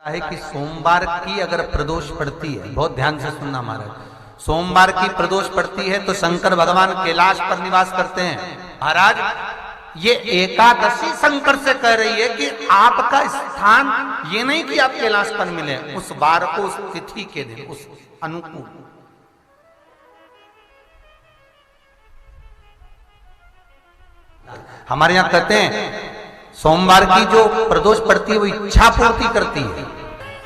है कि सोमवार की अगर प्रदोष पड़ती है, बहुत ध्यान से सुनना महाराज, सोमवार की प्रदोष पड़ती है तो शंकर भगवान कैलाश पर निवास करते हैं। महाराज ये एकादशी शंकर से कह रही है कि आपका स्थान ये नहीं कि आप कैलाश पर मिले, उस वार को, उस तिथि के दिन, उस अनुकूल। हमारे यहां कहते हैं सोमवार की जो प्रदोष पड़ती है वो इच्छा पूर्ति करती है।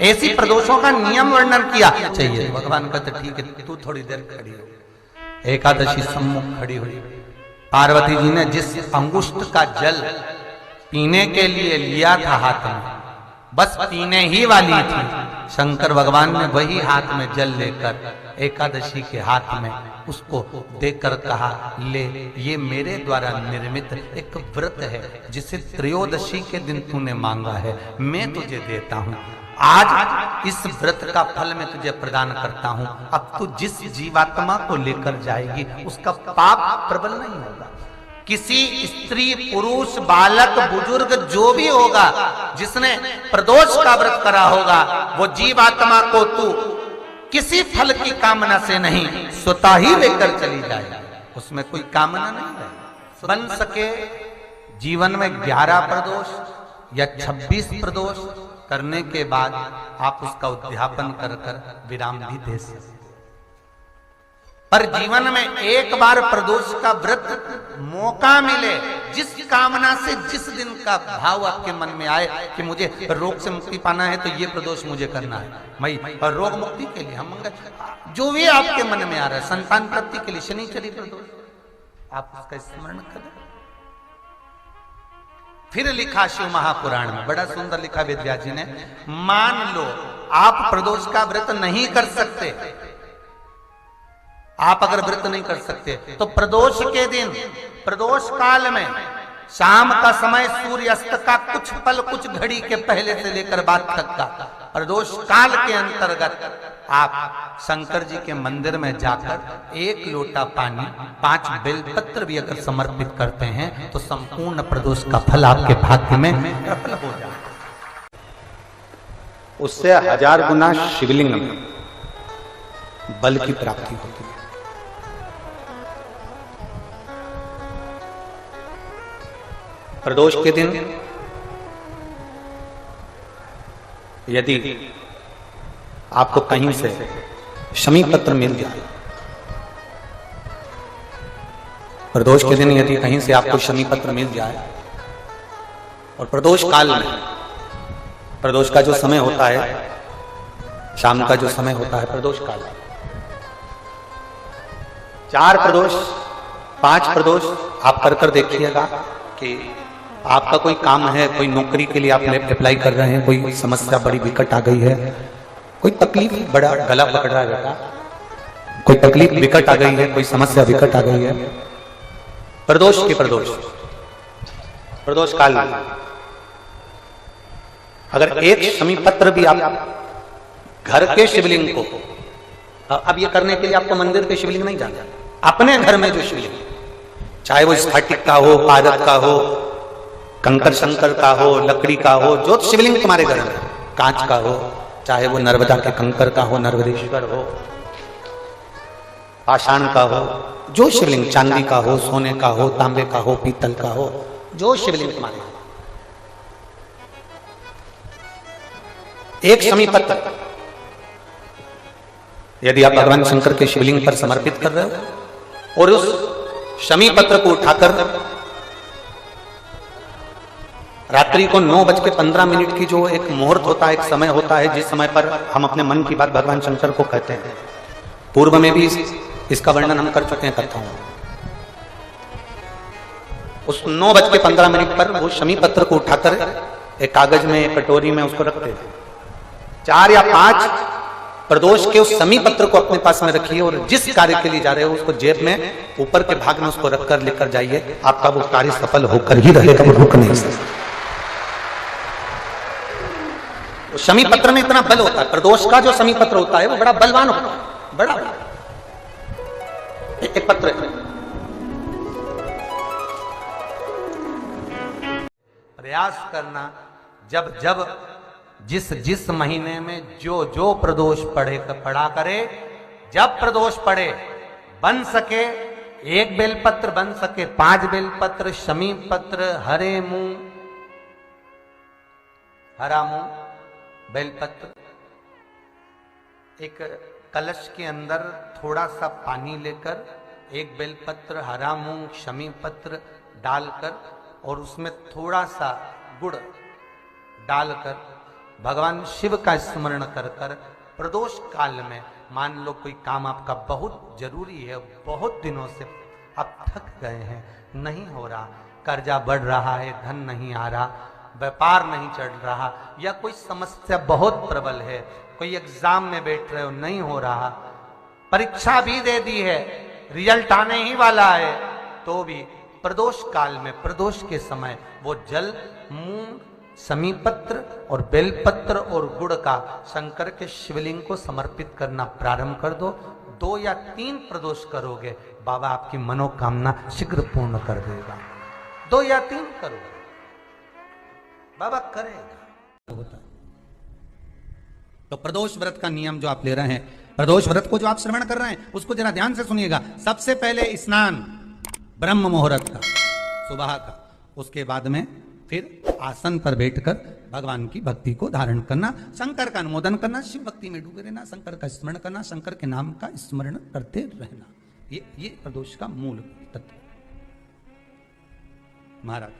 ऐसी प्रदोषों का नियम वर्णन किया चाहिए। भगवान कहते ठीक है तू थोड़ी देर खड़ी हो। एकादशी सम्मुख खड़ी हुई, पार्वती जी ने जिस अंगुष्ठ का जल पीने के लिए लिया था हाथ में, बस पीने ही वाली थी, शंकर भगवान ने वही हाथ में जल लेकर एकादशी के हाथ में उसको देकर कहा, ले ये मेरे द्वारा निर्मित एक व्रत है जिसे त्रयोदशी के दिन तूने मांगा है, मैं तुझे देता हूं। आज इस व्रत का फल मैं तुझे प्रदान करता हूं। अब तू जिस जीवात्मा को लेकर जाएगी उसका पाप प्रबल नहीं होगा। किसी स्त्री, पुरुष, बालक, बुजुर्ग जो भी होगा जिसने प्रदोष का व्रत करा होगा, वो जीवात्मा को तू किसी फल की कामना से नहीं, स्वतः ही लेकर चली जाएगी। उसमें कोई कामना नहीं है। बन सके जीवन में 11 प्रदोष या 26 प्रदोष करने के बाद आप उसका उद्यापन कर विराम भी दे सकते। पर जीवन में एक बार प्रदोष का व्रत मौका मिले, जिस कामना से, जिस दिन का भाव आपके मन में आए कि मुझे रोग से मुक्ति पाना है तो ये प्रदोष मुझे करना है, मैं और रोग मुक्ति के लिए, हम मंगल जो भी आपके मन में आ रहा है, संतान प्राप्ति के लिए शनिचरी प्रदोष, आप उसका स्मरण करें। फिर लिखा शिव महापुराण में, बड़ा सुंदर लिखा वेदव्यास जी ने, मान लो आप प्रदोष का व्रत नहीं कर सकते, आप अगर व्रत नहीं कर सकते तो प्रदोष के दिन, प्रदोष काल में शाम का समय, सूर्यास्त का कुछ पल, कुछ घड़ी के पहले से लेकर बाद तक का प्रदोष काल के अंतर्गत आप शंकर जी के मंदिर में जाकर 1 लोटा पानी, 5 बेलपत्र भी अगर समर्पित करते हैं तो संपूर्ण प्रदोष का फल आपके भाग्य में प्रबल हो जाए। उससे 1000 गुना शिवलिंग में बल की प्राप्ति होती है। प्रदोष के दिन यदि आपको कहीं से शमी पत्र मिल जाए, प्रदोष के दिन यदि कहीं से आपको शमी पत्र मिल जाए और प्रदोष काल में, प्रदोष का जो समय होता है, शाम का जो समय होता है प्रदोष काल, 4 प्रदोष, 5 प्रदोष आप कर देखिएगा कि आपका कोई काम है, कोई नौकरी के लिए आप अप्लाई कर रहे हैं, कोई समस्या बड़ी विकट आ गई है, कोई तकलीफ, बड़ा गला पकड़ रहा है बेटा, कोई तकलीफ विकट आ गई है, कोई समस्या विकट आ गई है, प्रदोष के प्रदोष काल में अगर एक शमी पत्र भी आप घर के शिवलिंग को, अब ये करने के लिए आपको मंदिर के शिवलिंग नहीं जाना, अपने घर में जो शिवलिंग, चाहे वो स्फटिक का हो, पारद का हो, कंकर शंकर का हो, लकड़ी का हो, जो शिवलिंग तुम्हारे घर में, कांच का हो, चाहे वो नर्मदा के कंकर का हो, नर्मदेश्वर हो, पाषाण का हो, जो शिवलिंग, चांदी का हो, सोने का हो, तांबे का हो, पीतल का हो, जो शिवलिंग तुम्हारे, एक शमी पत्र यदि आप भगवान शंकर के शिवलिंग पर समर्पित कर रहे हो और उस शमी पत्र को उठाकर रात्रि को 9:15 की जो एक मुहूर्त होता है, एक समय होता है, जिस समय पर हम अपने मन की बात भगवान शंकर को कहते हैं, पूर्व में भी इसका वर्णन हम कर चुके हैं कथाओं में, उस 9:15 पर वो शमी पत्र को उठाकर एक कागज में, एक कटोरी में उसको रखते हैं। 4 या 5 प्रदोष के उस शमी पत्र को अपने पास में रखिए और जिस कार्य के लिए जा रहे हो उसको जेब में ऊपर के भाग में उसको रखकर लेकर जाइए, आपका वो कार्य सफल होकर ही रहेगा, वो रुक नहीं सकता। शमी पत्र में इतना बल होता है, प्रदोष का जो शमी पत्र होता है वो बड़ा बलवान होता है, बड़ा एक पत्र है। प्रयास करना, जब जब जिस जिस महीने में जो जो प्रदोष पढ़ा करे, जब प्रदोष पढ़े, बन सके 1 बेलपत्र, बन सके 5 बेलपत्र, शमी पत्र, हरे मुंह, हरा मुंह, बेलपत्र, एक कलश के अंदर थोड़ा सा पानी लेकर 1 बेलपत्र, हरा मूंग, शमी पत्र डालकर और उसमें थोड़ा सा गुड़ डालकर भगवान शिव का स्मरण कर कर प्रदोष काल में, मान लो कोई काम आपका बहुत जरूरी है, बहुत दिनों से आप थक गए हैं, नहीं हो रहा, कर्जा बढ़ रहा है, धन नहीं आ रहा, व्यापार नहीं चढ़ रहा, या कोई समस्या बहुत प्रबल है, कोई एग्जाम में बैठ रहे हो नहीं हो रहा, परीक्षा भी दे दी है, रिजल्ट आने ही वाला है, तो भी प्रदोष काल में, प्रदोष के समय वो जल, मूंग, समीपत्र और बेलपत्र और गुड़ का शंकर के शिवलिंग को समर्पित करना प्रारंभ कर दो। 2 या 3 प्रदोष करोगे, बाबा आपकी मनोकामना शीघ्र पूर्ण कर देगा। 2 या 3 करो, बाबा करेगा। होता है तो प्रदोष व्रत का नियम जो आप ले रहे हैं, प्रदोष व्रत को जो आप श्रवण कर रहे हैं, उसको जरा ध्यान से सुनिएगा। सबसे पहले स्नान ब्रह्म मुहूर्त का, सुबह का, उसके बाद में फिर आसन पर बैठकर भगवान की भक्ति को धारण करना, शंकर का अनुमोदन करना, शिव भक्ति में डूबे रहना, शंकर का स्मरण करना, शंकर के नाम का स्मरण करते रहना। ये प्रदोष का मूल तत्व। महाराज,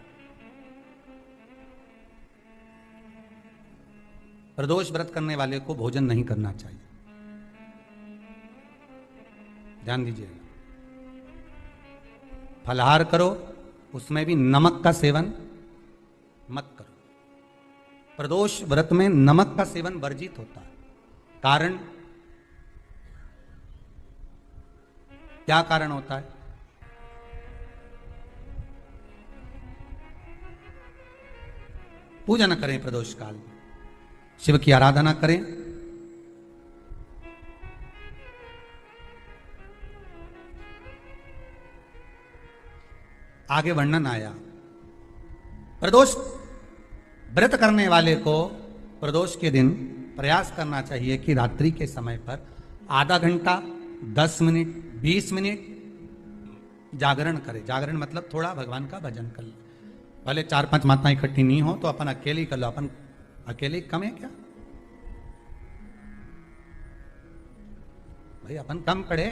प्रदोष व्रत करने वाले को भोजन नहीं करना चाहिए, ध्यान दीजिएगा। फलाहार करो, उसमें भी नमक का सेवन मत करो। प्रदोष व्रत में नमक का सेवन वर्जित होता है। कारण क्या कारण होता है? पूजन करें प्रदोष काल में, शिव की आराधना करें, आगे वर्णन आया। प्रदोष व्रत करने वाले को प्रदोष के दिन प्रयास करना चाहिए कि रात्रि के समय पर आधा घंटा, 10 मिनट, 20 मिनट जागरण करे। जागरण मतलब थोड़ा भगवान का भजन कर ले। भले 4-5 माताएं इकट्ठी नहीं हो तो अपन अकेले ही कर लो। अपन अकेले कम है क्या भाई? अपन कम पड़े,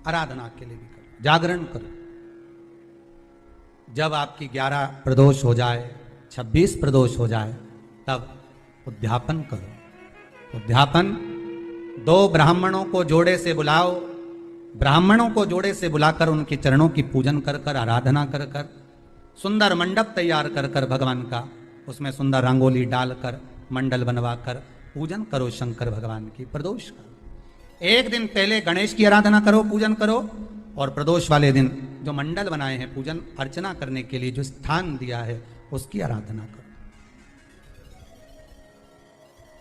आराधना अकेले भी करो, जागरण करो। जब आपकी 11 प्रदोष हो जाए, 26 प्रदोष हो जाए, तब उद्यापन करो। उद्यापन 2 ब्राह्मणों को जोड़े से बुलाओ, ब्राह्मणों को जोड़े से बुलाकर उनके चरणों की पूजन कर कर, आराधना कर कर, सुंदर मंडप तैयार कर कर भगवान का, उसमें सुंदर रंगोली डालकर, मंडल बनवा कर पूजन करो शंकर भगवान की प्रदोष का। एक दिन पहले गणेश की आराधना करो, पूजन करो, और प्रदोष वाले दिन जो मंडल बनाए हैं पूजन अर्चना करने के लिए, जो स्थान दिया है, उसकी आराधना करो।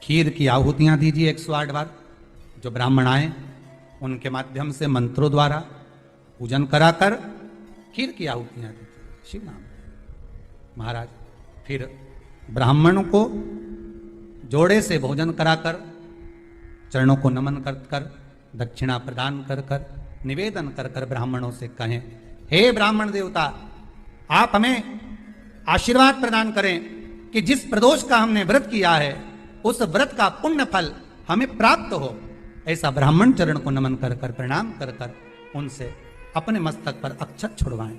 खीर की आहुतियां दीजिए 108 बार। जो ब्राह्मण आए उनके माध्यम से मंत्रों द्वारा पूजन कराकर खीर की आहुतियां दीजिए शिव नाम। महाराज, फिर ब्राह्मणों को जोड़े से भोजन कराकर, चरणों को नमन कर कर, दक्षिणा प्रदान कर कर, निवेदन कर कर ब्राह्मणों से कहें, हे ब्राह्मण देवता, आप हमें आशीर्वाद प्रदान करें कि जिस प्रदोष का हमने व्रत किया है, उस व्रत का पुण्य फल हमें प्राप्त हो। ऐसा ब्राह्मण चरण को नमन कर कर, प्रणाम कर कर उनसे अपने मस्तक पर अक्षत छुड़वाएं।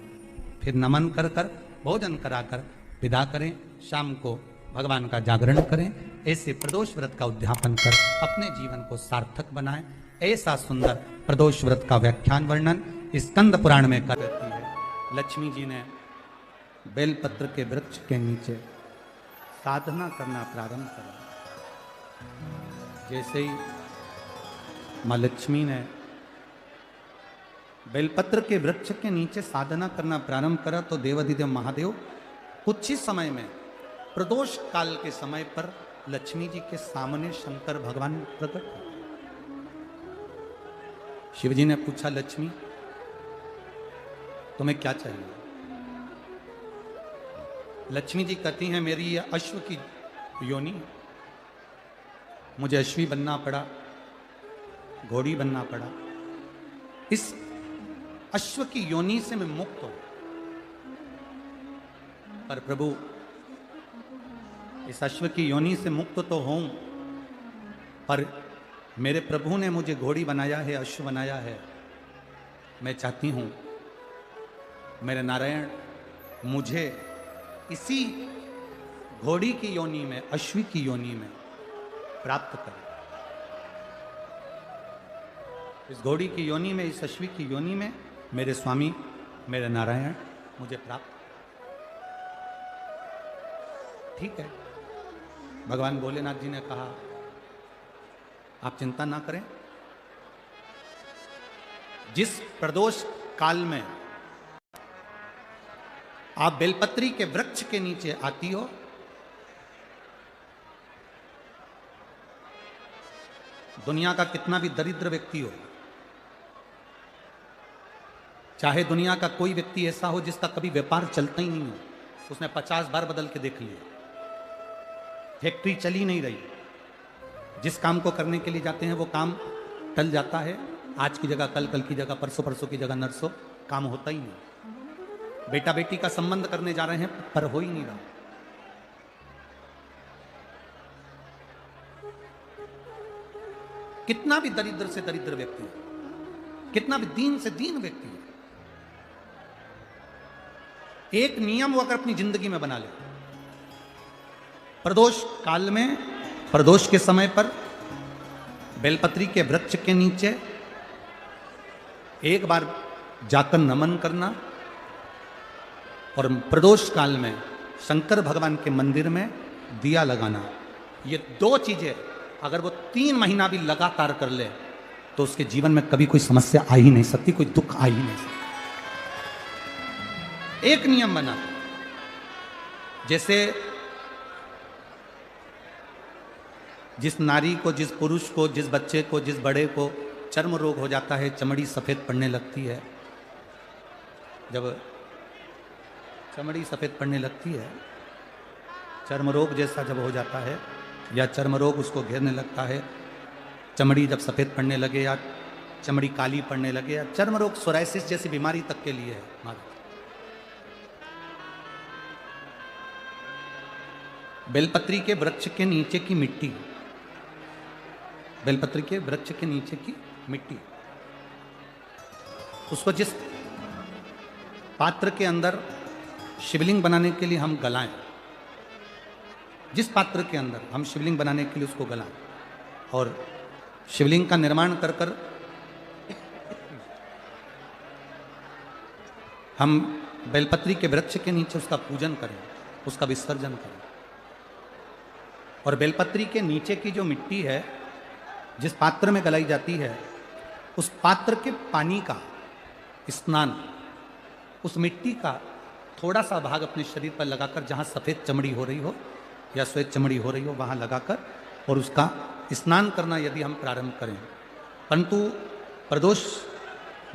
फिर नमन कर कर, भोजन कराकर विदा करें। शाम को भगवान का जागरण करें। ऐसे प्रदोष व्रत का उद्यापन कर अपने जीवन को सार्थक बनाएं। ऐसा सुंदर प्रदोष व्रत का व्याख्यान वर्णन स्कंद पुराण में कर देती है। लक्ष्मी जी ने बेलपत्र के वृक्ष के नीचे साधना करना प्रारंभ करा। जैसे ही मां लक्ष्मी ने बेलपत्र के वृक्ष के नीचे साधना करना प्रारंभ करा, तो देवाधिदेव महादेव कुछ ही समय में, प्रदोष काल के समय पर, लक्ष्मी जी के सामने शंकर भगवान प्रकट हुए। शिव जी ने पूछा, लक्ष्मी तुम्हें क्या चाहिए? लक्ष्मी जी कहती हैं मेरी ये अश्व की योनि, मुझे अश्वी बनना पड़ा, घोड़ी बनना पड़ा। इस अश्व की योनि से मैं मुक्त हूं, पर प्रभु इस अश्व की योनि से मुक्त तो हूं, पर मेरे प्रभु ने मुझे घोड़ी बनाया है, अश्व बनाया है। मैं चाहती हूं मेरे नारायण मुझे इसी घोड़ी की योनि में, अश्वी की योनि में प्राप्त करें। इस घोड़ी की योनि में, इस अश्वी की योनि में मेरे स्वामी, मेरे नारायण मुझे प्राप्त। ठीक है, भगवान भोलेनाथ जी ने कहा आप चिंता ना करें, जिस प्रदोष काल में आप बेलपत्री के वृक्ष के नीचे आती हो, दुनिया का कितना भी दरिद्र व्यक्ति हो, चाहे दुनिया का कोई व्यक्ति ऐसा हो जिसका कभी व्यापार चलता ही नहीं हो, उसने 50 बार बदल के देख लिया, फैक्ट्री चली नहीं रही, जिस काम को करने के लिए जाते हैं वो काम टल जाता है, आज की जगह कल, कल की जगह परसों, परसों की जगह नरसों, काम होता ही नहीं। बेटा बेटी का संबंध करने जा रहे हैं पर हो ही नहीं रहा। कितना भी दरिद्र से दरिद्र व्यक्ति हो, कितना भी दीन से दीन व्यक्ति हो, एक नियम वो अगर अपनी जिंदगी में बना ले, प्रदोष काल में, प्रदोष के समय पर बेलपत्री के वृक्ष के नीचे एक बार जाकर नमन करना, और प्रदोष काल में शंकर भगवान के मंदिर में दिया लगाना, ये दो चीजें अगर वो 3 महीना भी लगातार कर ले तो उसके जीवन में कभी कोई समस्या आ ही नहीं सकती, कोई दुख आ ही नहीं सकता। एक नियम बना, जैसे जिस नारी को, जिस पुरुष को, जिस बच्चे को, जिस बड़े को चर्म रोग हो जाता है, चमड़ी सफेद पड़ने लगती है, जब चमड़ी सफेद पड़ने लगती है, चर्म रोग जैसा जब हो जाता है या चर्म रोग उसको घेरने लगता है, चमड़ी जब सफेद पड़ने लगे या चमड़ी काली पड़ने लगे, या चर्म रोग सोराइसिस जैसी बीमारी तक के लिए है। बेलपत्री के वृक्ष के नीचे की मिट्टी, बेलपत्री के वृक्ष के नीचे की मिट्टी, उसको जिस पात्र के अंदर शिवलिंग बनाने के लिए हम गलाएं, जिस पात्र के अंदर हम शिवलिंग बनाने के लिए उसको गलाएं, और शिवलिंग का निर्माण कर कर हम बेलपत्री के वृक्ष के नीचे उसका पूजन करें, उसका विसर्जन करें। और बेलपत्री के नीचे की जो मिट्टी है, जिस पात्र में गलाई जाती है, उस पात्र के पानी का स्नान, उस मिट्टी का थोड़ा सा भाग अपने शरीर पर लगाकर, जहाँ सफ़ेद चमड़ी हो रही हो या श्वेत चमड़ी हो रही हो वहाँ लगाकर और उसका स्नान करना यदि हम प्रारंभ करें। परंतु प्रदोष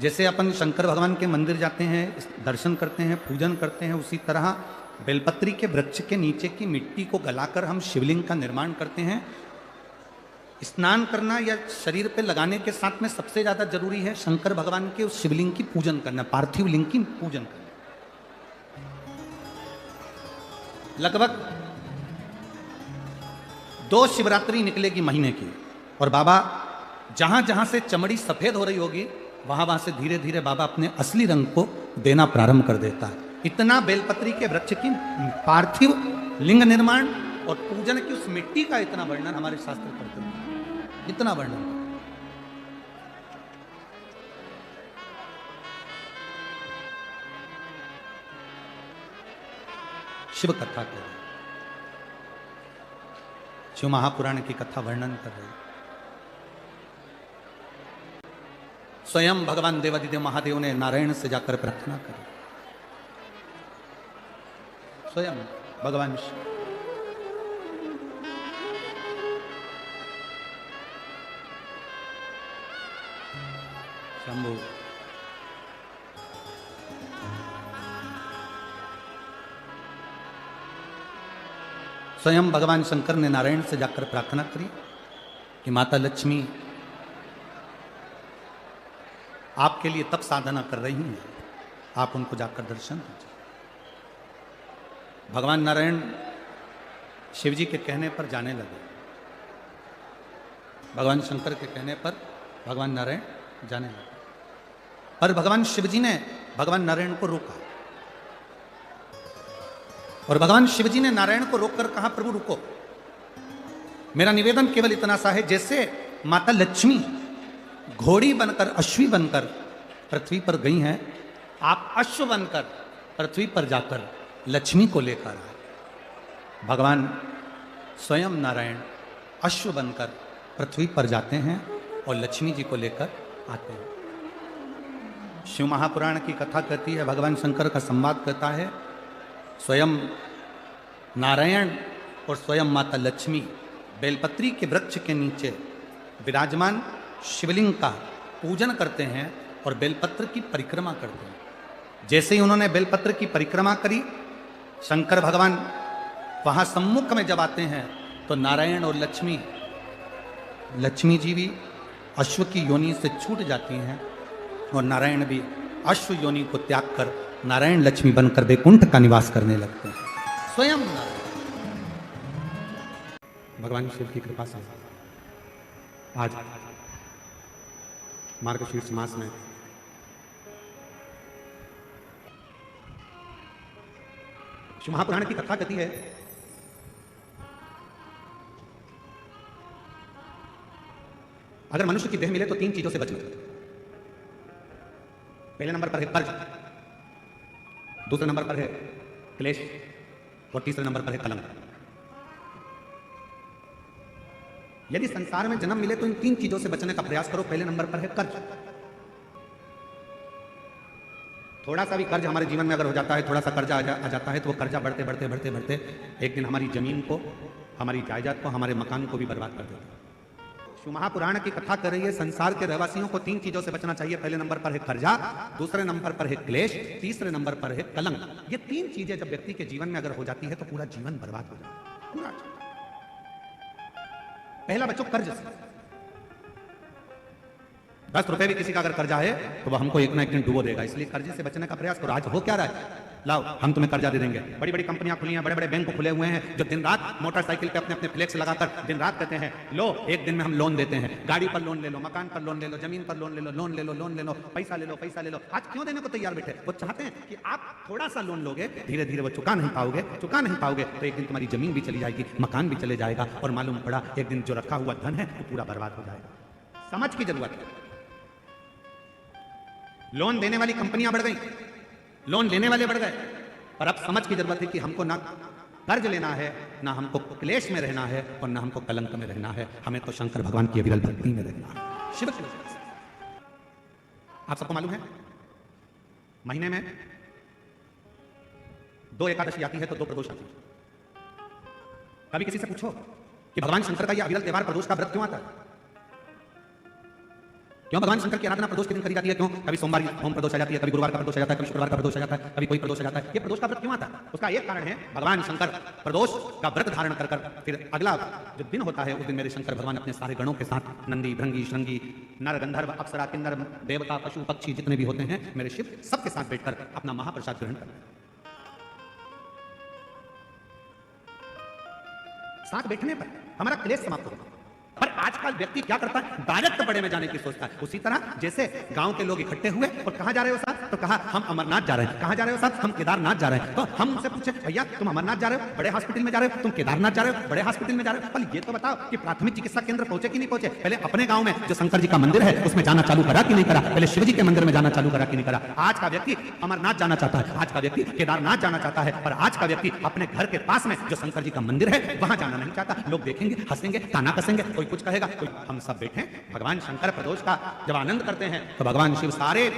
जैसे अपन शंकर भगवान के मंदिर जाते हैं, दर्शन करते हैं, पूजन करते हैं, उसी तरह बेलपत्री के वृक्ष के नीचे की मिट्टी को गलाकर हम शिवलिंग का निर्माण करते हैं। स्नान करना या शरीर पे लगाने के साथ में सबसे ज़्यादा जरूरी है शंकर भगवान के उस शिवलिंग की पूजन करना, पार्थिव लिंग की पूजन करना। लगभग 2 शिवरात्रि निकलेगी महीने की, और बाबा जहां जहां से चमड़ी सफेद हो रही होगी वहां वहां से धीरे धीरे बाबा अपने असली रंग को देना प्रारंभ कर देता है। इतना बेलपत्री के वृक्ष की पार्थिव लिंग निर्माण और पूजन की उस मिट्टी का इतना वर्णन हमारे शास्त्र करते हैं, इतना वर्णन। शिव कथा कर रहे, शिव महापुराण की कथा वर्णन कर रहे। स्वयं भगवान देवादिदेव महादेव ने नारायण से जाकर प्रार्थना करी, स्वयं भगवान शंभु स्वयं भगवान शंकर ने नारायण से जाकर प्रार्थना करी कि माता लक्ष्मी आपके लिए तप साधना कर रही हैं, आप उनको जाकर दर्शन दीजिए। भगवान नारायण शिव जी के कहने पर जाने लगे। भगवान शंकर के कहने पर भगवान नारायण जाने लगे, पर भगवान शिव जी ने भगवान नारायण को रोका। और भगवान शिव जी ने नारायण को रोककर कहा, प्रभु रुको, मेरा निवेदन केवल इतना सा है, जैसे माता लक्ष्मी घोड़ी बनकर, अश्वी बनकर पृथ्वी पर गई हैं, आप अश्व बनकर पृथ्वी पर जाकर लक्ष्मी को लेकर आए। भगवान स्वयं नारायण अश्व बनकर पृथ्वी पर जाते हैं और लक्ष्मी जी को लेकर आते हैं। शिव महापुराण की कथा कहती है, भगवान शंकर का संवाद कहता है, स्वयं नारायण और स्वयं माता लक्ष्मी बेलपत्री के वृक्ष के नीचे विराजमान शिवलिंग का पूजन करते हैं और बेलपत्र की परिक्रमा करते हैं। जैसे ही उन्होंने बेलपत्र की परिक्रमा करी, शंकर भगवान वहां सम्मुख में जब आते हैं तो नारायण और लक्ष्मी जी भी अश्व की योनि से छूट जाती हैं और नारायण भी अश्व योनि को त्याग कर नारायण लक्ष्मी बनकर वैकुंठ का निवास करने लगते हैं। स्वयं नारायण भगवान शिव की कृपा से आज मार्गशीर्ष मास में शिव महापुराण की कथा कहती है, अगर मनुष्य की देह मिले तो 3 चीजों से बचना। पहले नंबर पर है कर्ज, दूसरे नंबर पर है क्लेश और तीसरे नंबर पर है कलंक। यदि संसार में जन्म मिले तो इन 3 चीजों से बचने का प्रयास करो। पहले नंबर पर है कर्ज। थोड़ा सा भी कर्ज हमारे जीवन में अगर हो जाता है, थोड़ा सा कर्जा आ जाता है, तो वो कर्जा बढ़ते बढ़ते बढ़ते बढ़ते एक दिन हमारी जमीन को, हमारी जायदाद को, हमारे मकान को भी बर्बाद कर देता है। शिव महापुराण की कथा कर रही है, संसार के रहवासियों को 3 चीजों से बचना चाहिए। पहले नंबर पर है कर्जा, दूसरे नंबर पर है क्लेश, तीसरे नंबर पर है कलंक। ये 3 चीजें जब व्यक्ति के जीवन में अगर हो जाती है तो पूरा जीवन बर्बाद हो जाता है, पूरा। पहला बच्चों कर्ज से। 10 रुपए भी किसी का अगर कर्जा है तो वह हमको एक ना एक दिन डुबो देगा, इसलिए कर्जे से बचने का प्रयास करो। आज हो क्या रहा है, लाओ हम तुम्हें कर्जा दे देंगे। बड़ी बड़ी कंपनियां खुली हैं, बड़े बड़े बैंक खुले हुए हैं, जो दिन रात मोटरसाइकिल पे अपने अपने फ्लेक्स लगाकर दिन रात कहते हैं, लो एक दिन में हम लोन देते हैं। गाड़ी पर लोन ले लो, मकान पर लोन ले लो, जमीन पर लोन ले लो, लोन ले लो, लोन ले लो, पैसा ले लो, पैसा ले लो। आज क्यों देने को तैयार बैठे? वो चाहते हैं कि आप थोड़ा सा लोन लोगे, धीरे धीरे वो चुका नहीं पाओगे तो एक दिन तुम्हारी जमीन भी चली जाएगी, मकान भी चले जाएगा, और मालूम पड़ा एक दिन जो रखा हुआ धन है वो पूरा बर्बाद हो जाएगा। समझ की जरूरत है। लोन देने वाली कंपनियां बढ़ गई, लोन लेने वाले बढ़ गए, पर अब समझ की जरूरत है कि हमको ना कर्ज लेना है, ना हमको क्लेश में रहना है, और ना हमको कलंक में रहना है। हमें तो शंकर भगवान की अविरल भक्ति में रहना है, शिव की वजह से। आप सबको मालूम है, महीने में 2 एकादशी आती है तो 2 प्रदोष आती है। कभी किसी से पूछो कि भगवान शंकर का यह अविरल त्योहार प्रदोष का व्रत क्यों आता है? क्यों भगवान शंकर की आराधना प्रदोष के दिन करी जाती है? क्यों? कभी सोमवार की होम प्रदोष आ जाती है, कभी गुरुवार का प्रदोष आ जाता है, कभी शुक्रवार का प्रदोष आ जाता है, कभी कोई प्रदोष आ जाता है। ये प्रदोष का व्रत क्यों आता है? उसका एक कारण है, भगवान शंकर प्रदोष का व्रत धारण कर फिर अगला जो दिन होता है, उस दिन मेरे शंकर भगवान अपने सारे गणों के साथ, नंदी, भृंगी, श्रृंगी, नर, गंधर्व, अप्सरा, किन्नर, देवता, पशु, पक्षी जितने भी होते हैं, मेरे शिव सबके साथ बैठकर अपना महाप्रसाद ग्रहण करते हैं। साथ बैठने पर हमारा क्लेश समाप्त होगा। पर आजकल व्यक्ति क्या करता है, डायरेक्ट बड़े में जाने की सोचता है। उसी तरह जैसे गांव के लोग इकट्ठे हुए और कहां जा रहे हो साहब, तो कहा हम अमरनाथ जा रहे हैं। कहां जा रहे हो साहब? हम केदारनाथ जा रहे हैं। तो हम उनसे पूछे, भैया तुम अमरनाथ जा रहे हो, बड़े हॉस्पिटल में जा रहे हो, तुम केदारनाथ जा रहे हो, बड़े हॉस्पिटल में जा रहे हो। पर ये तो बताओ कि प्राथमिक चिकित्सा केंद्र पहुंचे कि नहीं पहुंचे? पहले अपने गांव में जो शंकर जी का मंदिर है उसमें जाना चालू करा कि नहीं करा? पहले शिव जी के मंदिर में जाना चालू करा कि नहीं करा? आज का व्यक्ति अमरनाथ जाना चाहता है, आज का व्यक्ति केदारनाथ जाना चाहता है, पर आज का व्यक्ति अपने घर के पास में जो शंकर जी का मंदिर है वहां जाना नहीं चाहता। लोग देखेंगे, हंसेंगे, ताना कसेंगे, कोई कुछ कहेगा, कोई। हम सब बैठे भगवान शंकर प्रदोष का जब आनंद करते हैं तो भगवान शिव सारे